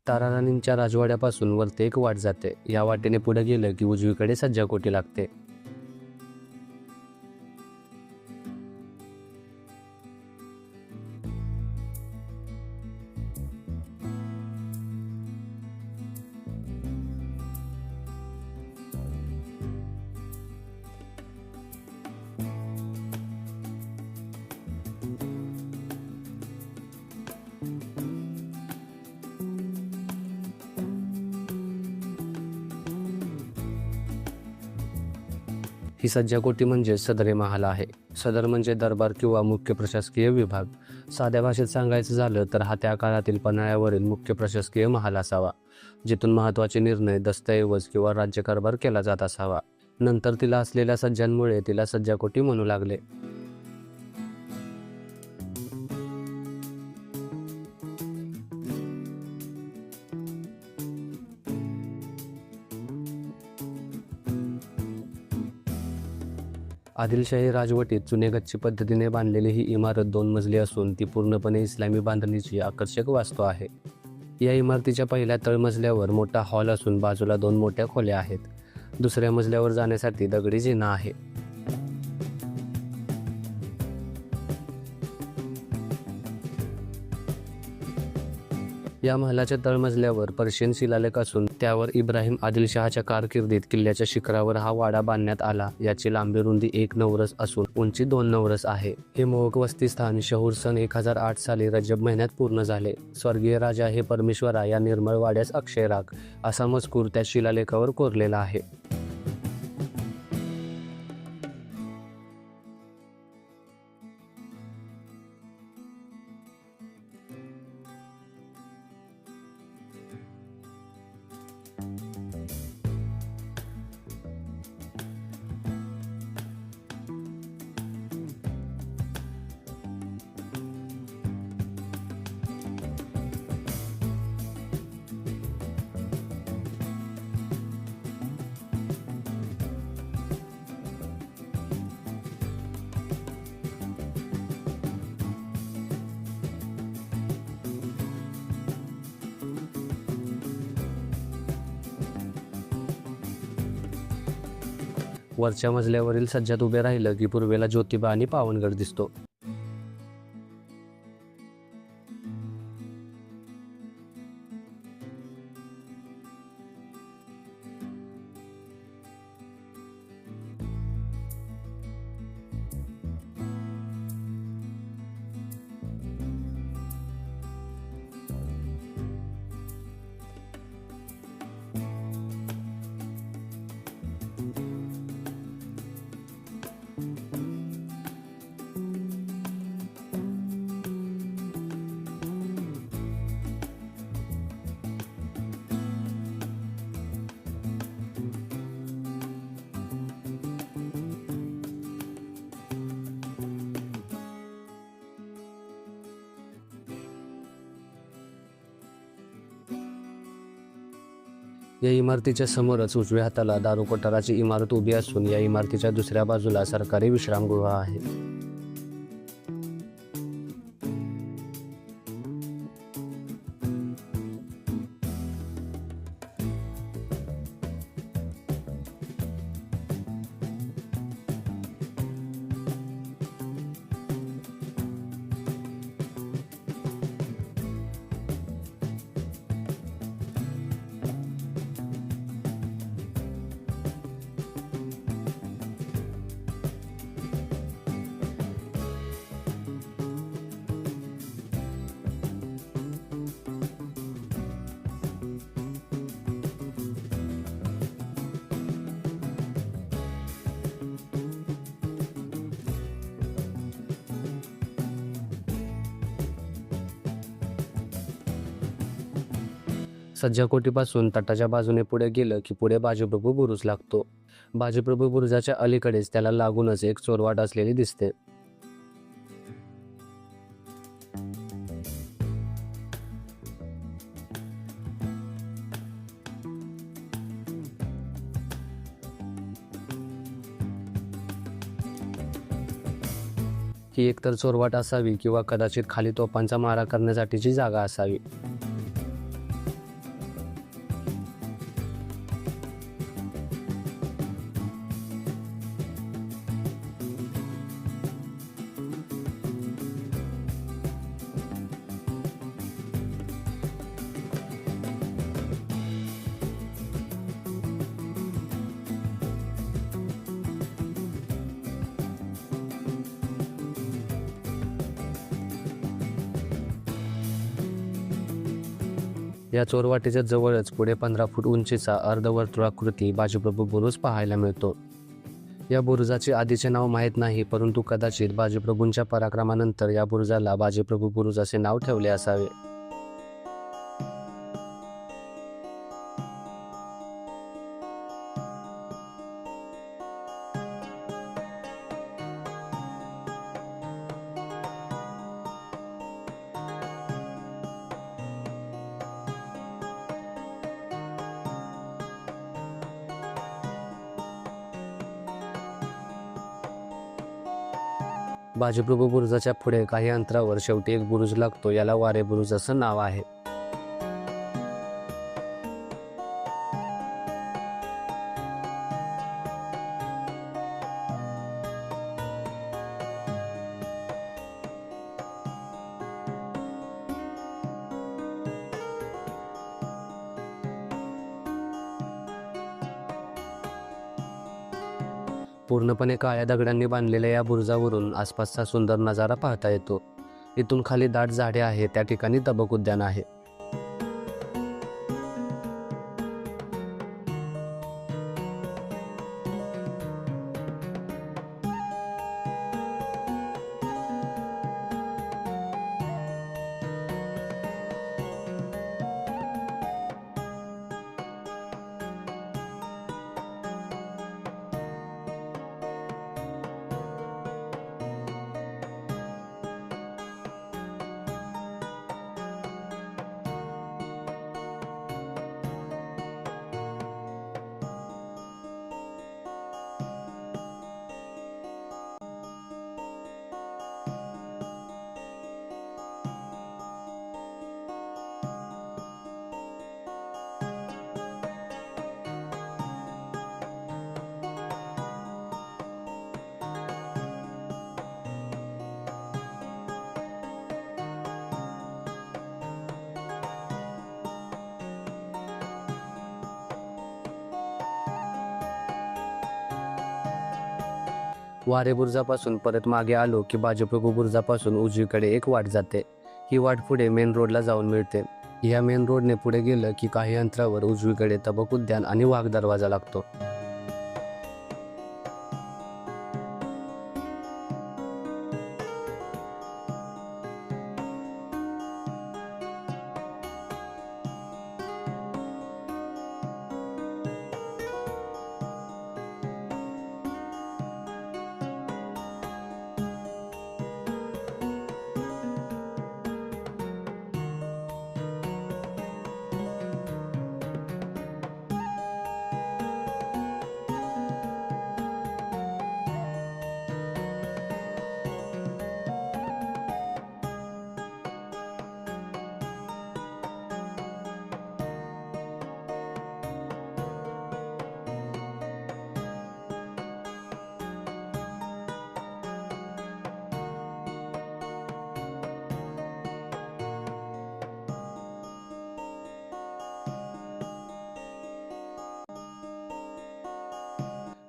ताराराणींच्या राजवाड्यापासून वरती एक वाट जाते. या वाटेने पुढे गेलं की उजवीकडे सज्जाकोटी लागते. ही सज्जाकोटी म्हणजे सदरे महाल आहे. सदर म्हणजे दरबार किंवा मुख्य प्रशासकीय विभाग. साध्या भाषेत सांगायचं झालं तर हा त्या काळातील पन्हाळ्यावरील मुख्य प्रशासकीय महाल असावा, जिथून महत्त्वाचे निर्णय, दस्तऐवज किंवा राज्यकारभार केला जात असावा. नंतर तिला असलेल्या सज्जांमुळे तिला सज्जाकोटी म्हणू लागले. आदिलशाही राजवटीत चुनेगच्ची पद्धतीने बांधलेली ही इमारत 2 मजली असून ती पूर्णपणे इस्लामी बांधणीची आकर्षक वास्तू आहे. या इमारतीच्या पहिल्या तळमजल्यावर मोठा हॉल असून बाजूला 2 मोठ्या खोल्या आहेत. दुसऱ्या मजल्यावर जाण्यासाठी दगडी जिना आहे. या महालाच्या तळमजल्यावर पर्शियन शिलालेख असून त्यावर इब्राहिम आदिलशहाच्या कारकिर्दीत किल्ल्याच्या शिखरावर हा वाडा बांधण्यात आला. याची लांबी रुंदी 1 नवरस असून उंची 2 नवरस आहे. हे मोहक वस्तीस्थान शहूर सन 1008 साली रजब महिन्यात पूर्ण झाले. स्वर्गीय राजा हे परमेश्वरा या निर्मळ वाड्यास अक्षय राख असा मजकूर त्या शिलालेखावर कोरलेला आहे. वरच्या मजल्यावरील सज्जात उभे राहिलं की पूर्वेला ज्योतिबा आणि पावनगड दिसतो. या इमारतीच्या समोरच उजव्या हाताला दारू कोठाराची इमारत उभी असून या इमारतीच्या दुसऱ्या बाजूला सरकारी विश्रामगृह आहे. सज्जाकोटीपासून तटाच्या बाजूने पुढे गेलं की पुढे बाजीप्रभू बुरुज लागतो. बाजीप्रभू बुरुजाच्या अलीकडेच त्याला लागूनच एक चोरवाट असलेली दिसते. ही एकतर चोरवाट असावी किंवा कदाचित खाली तोफांचा मारा करण्यासाठीची जागा असावी. या चोरवाटेच्या जवळच पुढे 15 फूट उंचीचा अर्धवर्तुळाकृती बाजीप्रभू बुरुज पाहायला मिळतो. या बुरुजाचे आधीचे नाव माहीत नाही, परंतु कदाचित बाजीप्रभूंच्या पराक्रमानंतर या बुरुजाला बाजीप्रभू बुरुज असे नाव ठेवले असावे. बाजीप्रभू बुरुजाच्या पुढे काही अंतरावर शेवटी एक बुरुज लागतो. याला वारे बुरुज असं नाव आहे. पूर्णपणे काळ्या दगडांनी बांधलेल्या या बुरुजावरून आसपासचा सुंदर नजारा पाहता येतो. इथून खाली दाट झाडे आहे. त्या ठिकाणी तबक उद्यान आहे. वारे बुरुजापासून परत मागे आलो की बाजीप्रभू बुरुजापासून उजवीकडे एक वाट जाते. ही वाट पुढे मेन रोडला जाऊन मिळते. या मेन रोडने पुढे गेलं की काही अंतरावर उजवीकडे तबक उद्यान आणि वाघ दरवाजा लागतो.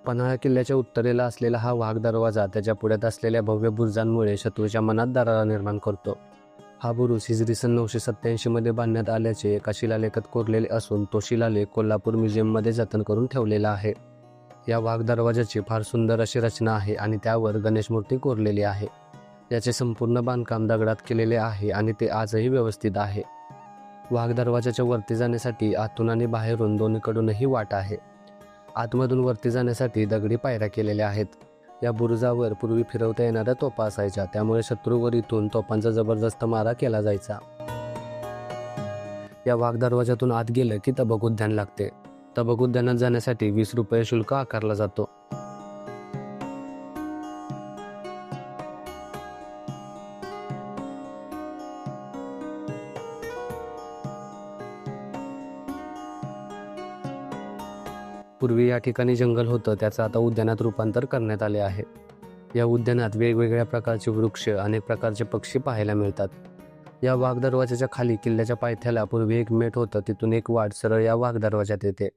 पन्हाळा किल्ल्याच्या उत्तरेला असलेला हा वाघ दरवाजा त्याच्या पुढ्यात असलेल्या भव्य बुरुजांमुळे शत्रूच्या मनात दरारा निर्माण करतो. हा बुरुज हिजरी सन 987 मध्ये बांधण्यात आल्याचे एका शिलालेखात कोरलेले असून तो शिलालेख कोल्हापूर म्युझियममध्ये जतन करून ठेवलेला आहे. या वाघ दरवाजाची फार सुंदर अशी रचना आहे आणि त्यावर गणेश मूर्ती कोरलेली आहे. याचे संपूर्ण बांधकाम दगडात केलेले आहे आणि ते आजही व्यवस्थित आहे. वाघ दरवाजाच्या वरती जाण्यासाठी आतून आणि बाहेरून दोन्हीकडूनही वाट आहे. आतमधून वरती जाण्यासाठी दगडी पायऱ्या केलेल्या आहेत. या बुरुजावर पूर्वी फिरवता येणाऱ्या तोफा असायच्या, त्यामुळे शत्रूवर इथून तोफांचा जबरदस्त मारा केला जायचा. या वाघ दरवाजातून आत गेलं की तबक उद्यान लागते. तबक उद्यानात जाण्यासाठी 20 रुपये शुल्क आकारला जातो. पूर्वी या ठिकाणी जंगल होतं, त्याचं आता उद्यानात रूपांतर करण्यात आले आहे. या उद्यानात वेगवेगळ्या प्रकारचे वृक्ष, अनेक प्रकारचे पक्षी पाहायला मिळतात. या वाघ दरवाजाच्या खाली किल्ल्याच्या पायथ्याला पूर्वी एक मेट होतं, तिथून एक वाट सरळ या वाघ दरवाजात येते.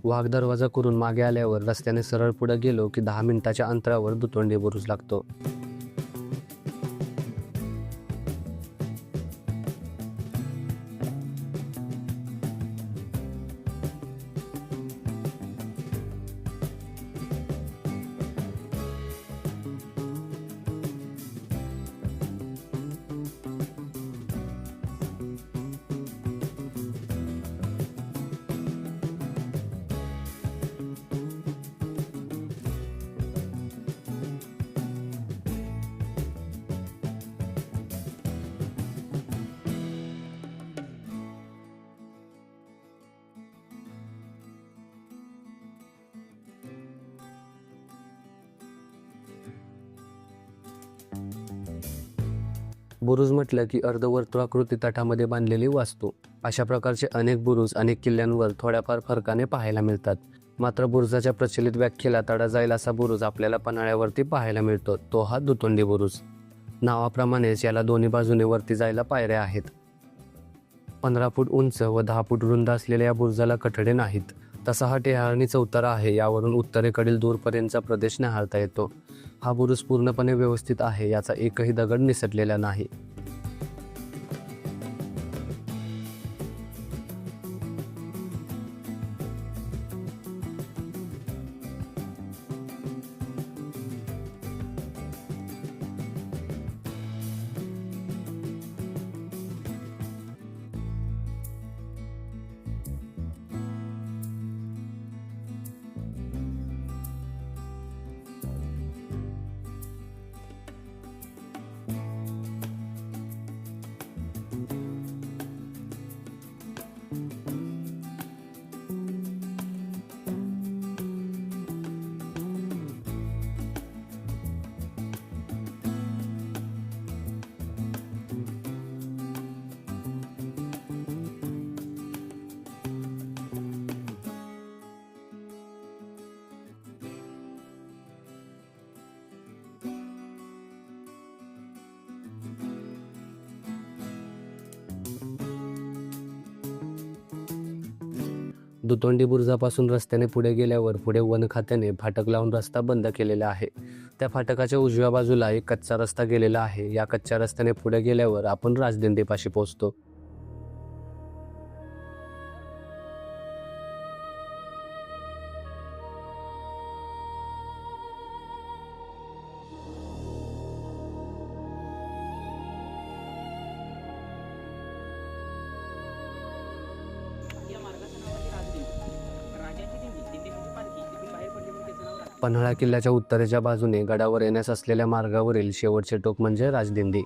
वाघ दरवाजा करून मागे आल्यावर रस्त्याने सरळ पुढे गेलो की 10 मिनिटाच्या अंतरावर दुतोंडी बुरुज लागतो. बुरुज म्हटलं की अर्धवर्तुळाकृती तटामध्ये बांधलेली वास्तू. अशा प्रकारचे अनेक बुरुज अनेक किल्ल्यांवर थोड्याफार फरकाने पाहायला मिळतात. मात्र बुरुजाच्या प्रचलित व्याख्येला तडा जाईल असा बुरुज आपल्याला पन्हाळ्यावरती पाहायला मिळतो, तो हा दुतोंडी बुरुज. नावाप्रमाणेच याला दोन्ही बाजूने वरती जायला पायऱ्या आहेत. 15 फूट उंच व 10 फूट रुंद असलेल्या या बुरुजाला कठडे नाहीत. तसा हा टेहाळणी चौतारा आहे, यावरून उत्तरेकडील दूरपर्यंतचा प्रदेश न्याहाळता येतो. हा बुरुज पूर्णपणे व्यवस्थित आहे, याचा एकही दगड निसटलेला नाही. दुतोंडी बुरुजापासून रस्त्याने पुढे गेल्यावर पुढे वन खात्याने फाटक लावून रस्ता बंद केलेला आहे. त्या फाटकाच्या उजव्या बाजूला एक कच्चा रस्ता गेलेला आहे. या कच्च्या रस्त्याने पुढे गेल्यावर आपण राजदिंडीपाशी पोहोचतो. पन्हाळा किल्ल्याच्या उत्तरेच्या बाजूने गडावर येण्यास असलेल्या मार्गावरील शेवटचे टोक म्हणजे राजदिंडी.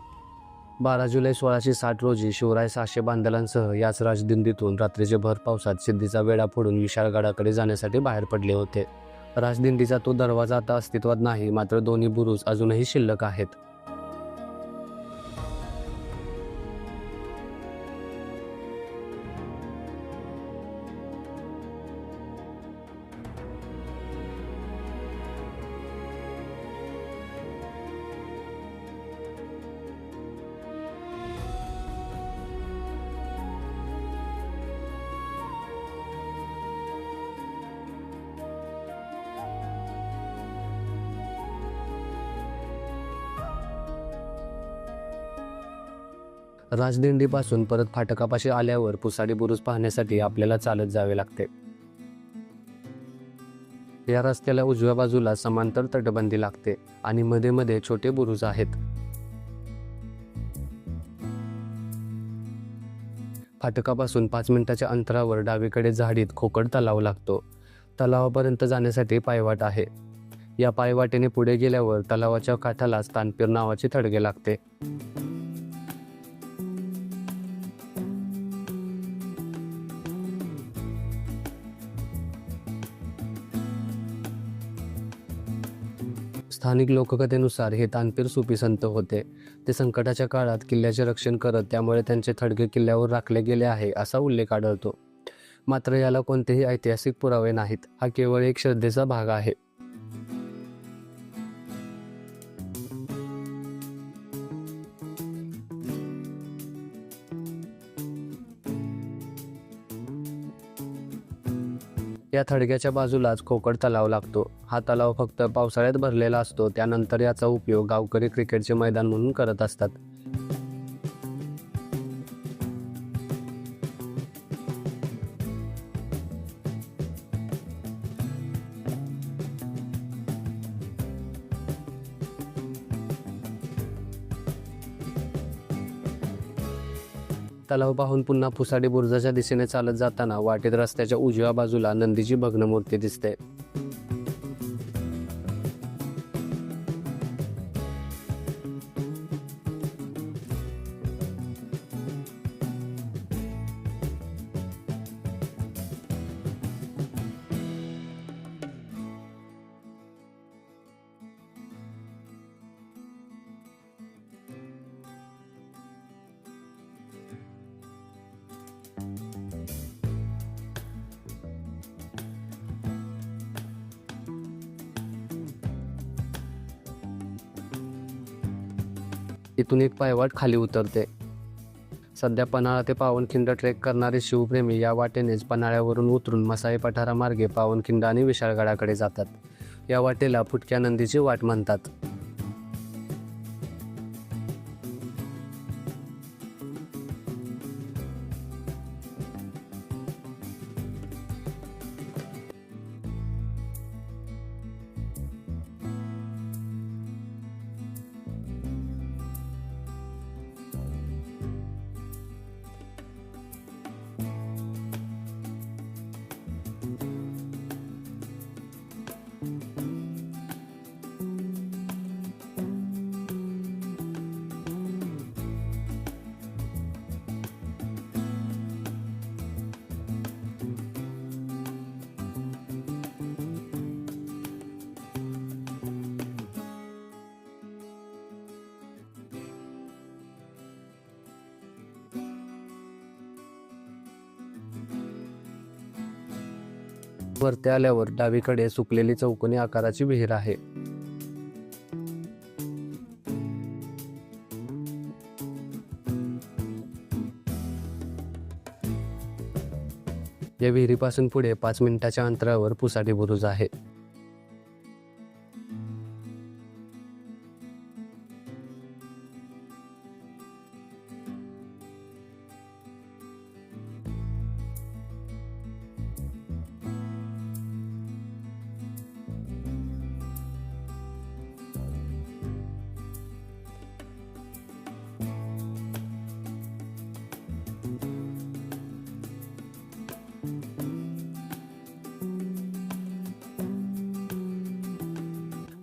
12 जुलै 1660 रोजी शिवराय 600 बांधलांसह याच राजदिंडीतून रात्रीचे भर पावसात सिद्धीचा वेढा फोडून विशाळगडाकडे जाण्यासाठी बाहेर पडले होते. राजदिंडीचा तो दरवाजा आता अस्तित्वात नाही, मात्र दोन्ही बुरुज अजूनही शिल्लक आहेत. राजदिंडीपासून परत फाटकापाशी आल्यावर पुसाडी बुरुज पाहण्यासाठी आपल्याला चालत जावे लागते. या रस्त्याला उजव्या बाजूला समांतर तटबंदी लागते आणि मध्ये मध्ये छोटे बुरुज आहेत. फाटकापासून 5 मिनिटाच्या अंतरावर डावीकडे झाडीत खोकड तलाव लागतो. तलावापर्यंत जाण्यासाठी पायवाट आहे. या पायवाटेने पुढे गेल्यावर तलावाच्या काठाला स्थानपीर नावाचे थडगे लागते. स्थानिक लोककथेनुसार हे तानपीर सुफी संत होते. ते संकटाच्या काळात किल्ल्याचे रक्षण करत, त्यामुळे त्यांचे थडगे किल्ल्यावर राखले गेले आहे असा उल्लेख आढळतो. मात्र याला कोणतेही ऐतिहासिक पुरावे नाहीत. हा केवळ एक श्रद्धेचा भाग आहे. या थडग्याच्या बाजूलाच खोकड तलाव लागतो. हा तलाव फक्त पावसाळ्यात भरलेला असतो. त्यानंतर याचा उपयोग गावकरी क्रिकेटचे मैदान म्हणून करत असतात. तलाव पाहून पुन्हा पुसाडी बुरुजाच्या दिशेने चालत जाताना वाटेत रस्त्याच्या उजव्या बाजूला नंदीची भग्न मूर्ती दिसते. इथून एक पायवाट खाली उतरते. सध्या पन्हाळा ते पावनखिंड ट्रेक करणारे शिवप्रेमी या वाटेनेच पन्हाळ्यावरून उतरून मसाई पठारामार्गे पावनखिंड आणि विशाळगडाकडे जातात. या वाटेला फुटक्या नंदीची वाट म्हणतात. वरती आल्यावर डावीकडे सुकलेली चौकोनी आकाराची विहीर आहे. या विहिरीपासून पुढे 5 मिनिटाच्या अंतरावर पुसाडी बुरुज आहे.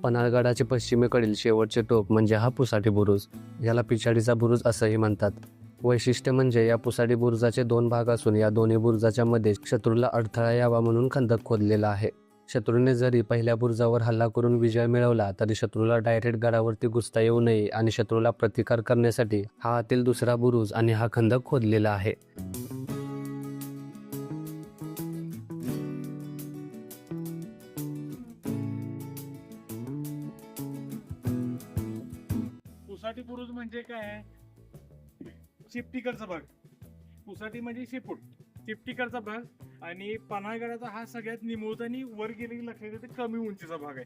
पन्हाळगडाचे पश्चिमेकडील शेवटचे टोक म्हणजे हा पुसाडी बुरुज. याला पिछाडीचा बुरुज असंही म्हणतात. वैशिष्ट्य म्हणजे या पुसाडी बुरुजाचे 2 भाग असून या दोन्ही बुरुजाच्या मध्ये शत्रूला अडथळा यावा म्हणून खंदक खोदलेला आहे. शत्रूने जरी पहिल्या बुरुजावर हल्ला करून विजय मिळवला तरी शत्रूला डायरेक्ट गडावरती घुसता येऊ नये आणि शत्रूला प्रतिकार करण्यासाठी हा आतील दुसरा बुरुज आणि हा खंदक खोदलेला आहे. पुसाटी बुरुज म्हणजे काय? शिफ्टीकडचा भाग. पुसाटी म्हणजे शेपूट, शिफ्टीकडचा भाग. आणि पन्हाळगडाचा हा सगळ्यात निमुळता आणि वर गेले की लक्षात येते कमी उंचीचा भाग आहे.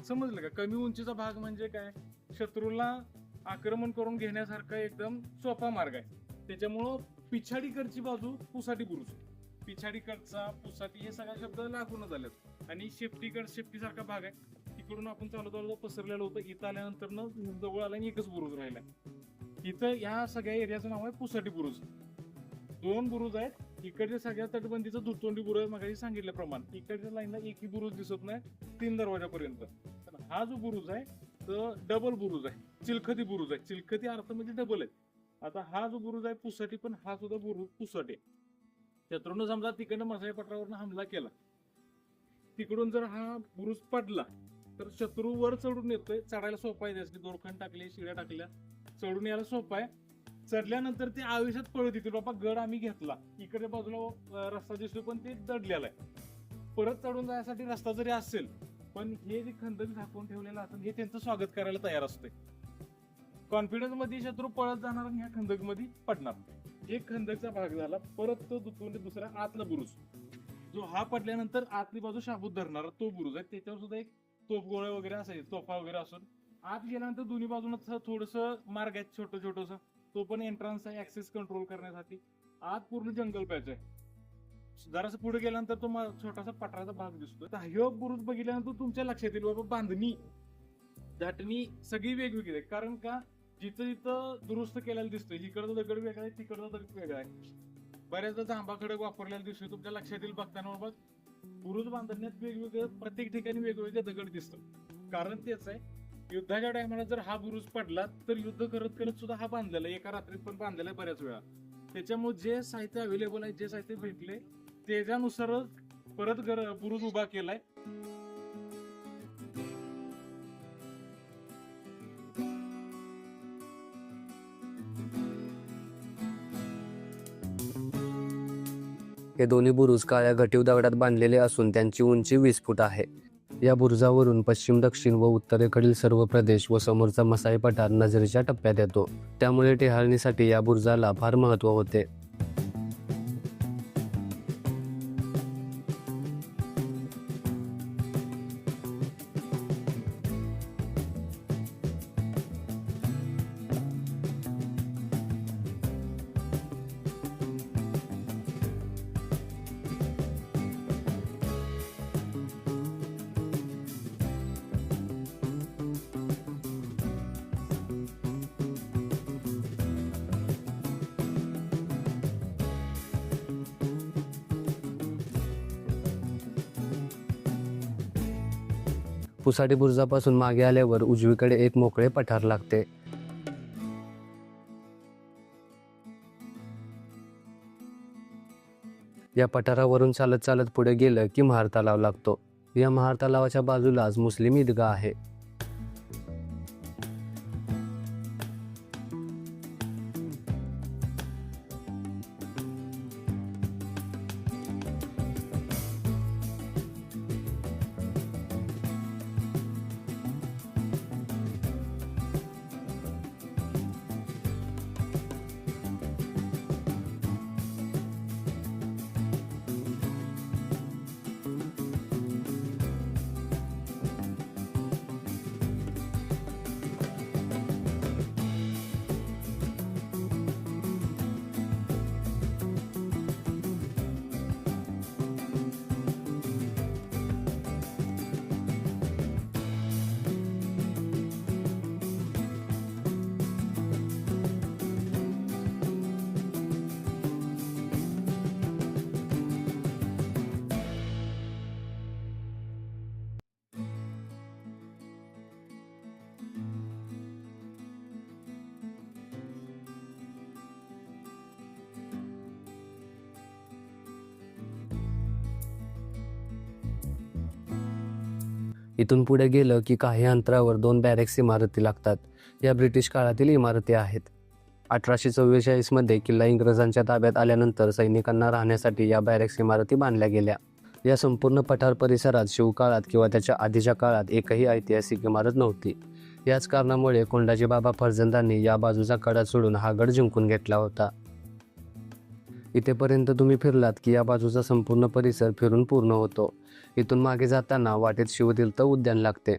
समजलं का? कमी उंचीचा भाग म्हणजे काय? शत्रूला आक्रमण करून घेण्यासारखा एकदम सोपा मार्ग आहे. त्याच्यामुळं पिछाडीकडची बाजू पुसाटी बुरुज, पिछाडीकडचा पुसाटी हे सगळे शब्द लागूनच आलेत. आणि शेफ्टीसारखा भाग आहे. तिकडून आपण चालू पसरलेलं होतं. इथं आल्यानंतर जवळ आला आणि एकच बुरुज राहिला. इथं या सगळ्या एरियाचं नाव आहे पुसाटी बुरुज. 2 बुरुज आहेत. इकडच्या सगळ्या तटबंदीचं दुतोंडी बुरुज मगाशी सांगितल्याप्रमाणे इकडच्या लाईनला एकही बुरुज दिसत नाही 3 दरवाजापर्यंत. हा जो बुरुज आहे तो डबल बुरुज आहे, चिलखती बुरुज आहे. चिलखती अर्थ म्हणजे डबल आहे. आता हा जो बुरुज आहे पुसाटी, पण हा सुद्धा बुरुज पुसाटी. शत्रूनं समजा तिकडनं मसाई पठारावरनं हमला केला, तिकडून जर हा बुरुज पडला तर शत्रू वर चढून येतोय. चढायला सोपा आहे. त्यासाठी दोरखंड टाकले, शिड्या टाकल्या, चढून यायला सोपा आहे. चढल्यानंतर ते आयुष्यात पळत येतील, बाबा गड आम्ही घेतला, इकडे बाजूला रस्ता दिसतोय पण ते दडलेला आहे. परत चढून जाण्यासाठी रस्ता जरी असेल पण हे जे खंदक झाकून ठेवलेलं असेल हे त्यांचं स्वागत करायला तयार असतंय. कॉन्फिडन्स मध्ये शत्रू पळत जाणार आणि ह्या खंदक मध्ये पडणार. एक खंदकचा भाग झाला. परत तो दुसरा आतला बुरुज. जो हा पडल्यानंतर आतली बाजू शाबूत धरणारा तो बुरुज आहे. त्याच्यावर सुद्धा एक तोफगोळा वगैरे असायचे, तोफा वगैरे असून आत गेल्यानंतर दोन्ही बाजूनं थोडस मार्ग आहे छोटं. तो पण एंट्रन्स आहे ऍक्सेस कंट्रोल करण्यासाठी. आत पूर्ण जंगल पॅच आहे. जरासं पुढे गेल्यानंतर तो छोटासा पठाराचा भाग दिसतो. तर ह्यो बुरुज बघितल्यानंतर तुमच्या लक्षात येईल बाबा बांधणी दाटणी सगळी वेगवेगळी आहे. कारण का जिथं जिथं दुरुस्त केलेलं दिसतंय, इकडचा दगड वेगळा आहे, तिकडचा दगड वेगळा आहे. बऱ्याचदा जांभा खडक वापरलेला दिसतोय. तुमच्या लक्षात येईल बघताना बाबा बुरुज बांधण्यात वेगवेगळे प्रत्येक ठिकाणी वेगवेगळे दगड दिसतात. कारण तेच आहे, युद्धाच्या टायमाला जर हा बुरुज पडला तर युद्ध करत करत सुद्धा हा बांधलेला आहे. एका रात्रीत पण बांधलेला आहे बऱ्याच वेळा. त्याच्यामुळे जे साहित्य अवेलेबल आहे, जे साहित्य भेटले त्याच्यानुसारच परत बुरुज उभा केलाय. हे दोन्ही बुरुज काळ्या घटीव दगडात बांधलेले असून त्यांची उंची 20 फूट आहे. या बुरुजावरून पश्चिम, दक्षिण व उत्तरेकडील सर्व प्रदेश व समोरचा मसाई पठार नजरेच्या टप्प्यात येतो. त्यामुळे टेहाळणीसाठी या बुरुजाला फार महत्त्व होते. पुसाडी बुरुजापासून मागे आल्यावर उजवीकडे एक मोकळे पठार लागते. या पठारावरून चालत चालत पुढे गेलं की महार तलाव लागतो. या महार तलावाच्या बाजूलाच मुस्लिम ईदगाह आहे. इथून पुढे गेलं की काही अंतरावर 2 बॅरेक्स इमारती लागतात. या ब्रिटिश काळातील इमारती आहेत. 1844 मध्ये किल्ला इंग्रजांच्या ताब्यात आल्यानंतर सैनिकांना राहण्यासाठी या बॅरेक्स इमारती बांधल्या गेल्या. या संपूर्ण पठार परिसरात शिवकाळात किंवा त्याच्या आधीच्या काळात एकही ऐतिहासिक इमारत नव्हती. याच कारणामुळे कोंडाजी बाबा फर्जंदांनी या बाजूचा कडा सोडून हा गड जिंकून घेतला होता. इथेपर्यंत तुम्ही फिरलात की या बाजूचा संपूर्ण परिसर फिरून पूर्ण होतो. इथून मागे जाताना वाटेत शिवतीर्थ उद्यान लागते.